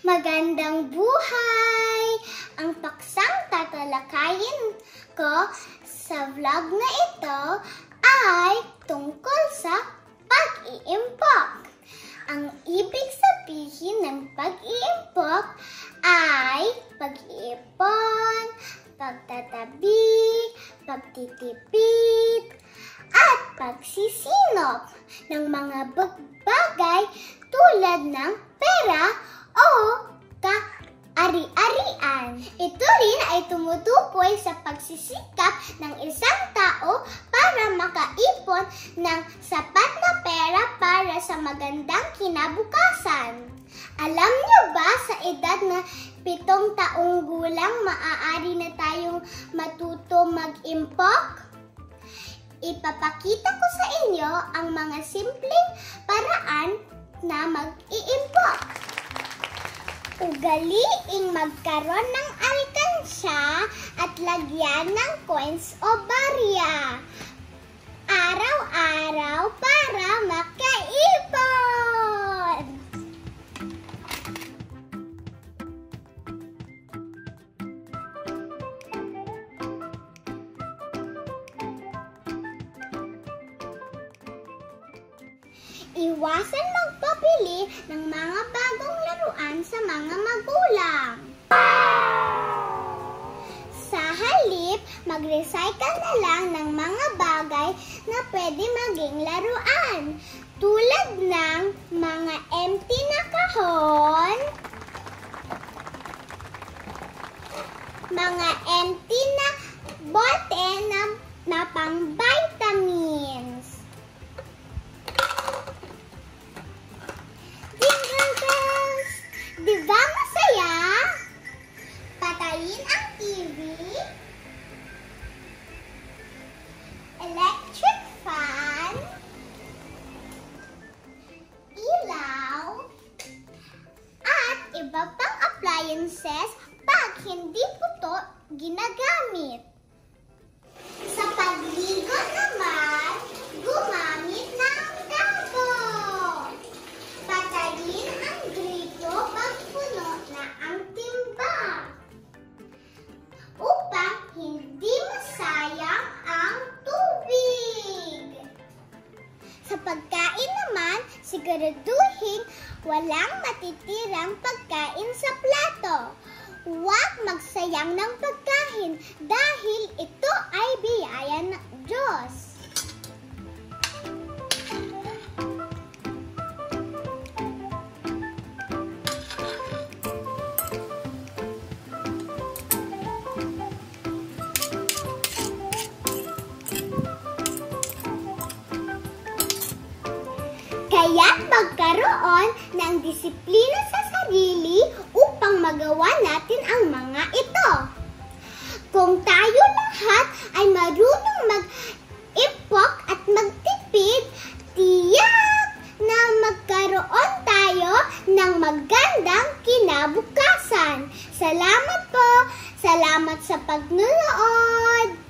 Magandang buhay! Ang paksang tatalakayin ko sa vlog na ito ay tungkol sa pag-iimpok. Ang ibig sabihin ng pag-iimpok ay pag-iipon, pagtatabi, pagtitipid, at pagsisinop ng mga bagay tulad ng pera o ka-ari-arian. Ito rin ay tumutukoy sa pagsisikap ng isang tao para makaipon ng sapat na pera para sa magandang kinabukasan. Alam niyo ba sa edad na 7 taong gulang maaari na tayong matuto mag-impok? Ipapakita ko sa inyo ang mga simpleng paraan na mag-iimpok. Ugaliing magkaroon ng alkansya at lagyan ng coins o barya araw-araw para makaipon. Iwasan magpabili ng mga bagong laruan sa mga magulang. Sa halip, mag-recycle na lang ng mga bagay na pwede maging laruan. Tulad ng mga empty na kahon, mga empty na bote na pang-vitamins. Diba masaya? Patayin ang TV, electric fan, ilaw, at iba pang appliances pag hindi po ito ginagamit. Sa pagligo naman, gumamit ng tabo. Patayin ang grito pag puno na ang timba upang hindi masayang ang tubig. Sa pagkain naman, siguraduhin walang matitirang pagkain sa plato. Huwag magsayang ng pagkain dahil ito ay biyaya ng Diyos. Kaya't magkaroon ng disiplina sa sarili upang magawa natin ang mga ito. Kung tayo lahat ay marunong mag-impok at magtipid, tiyak na magkaroon tayo ng magandang kinabukasan. Salamat po! Salamat sa pagnunood!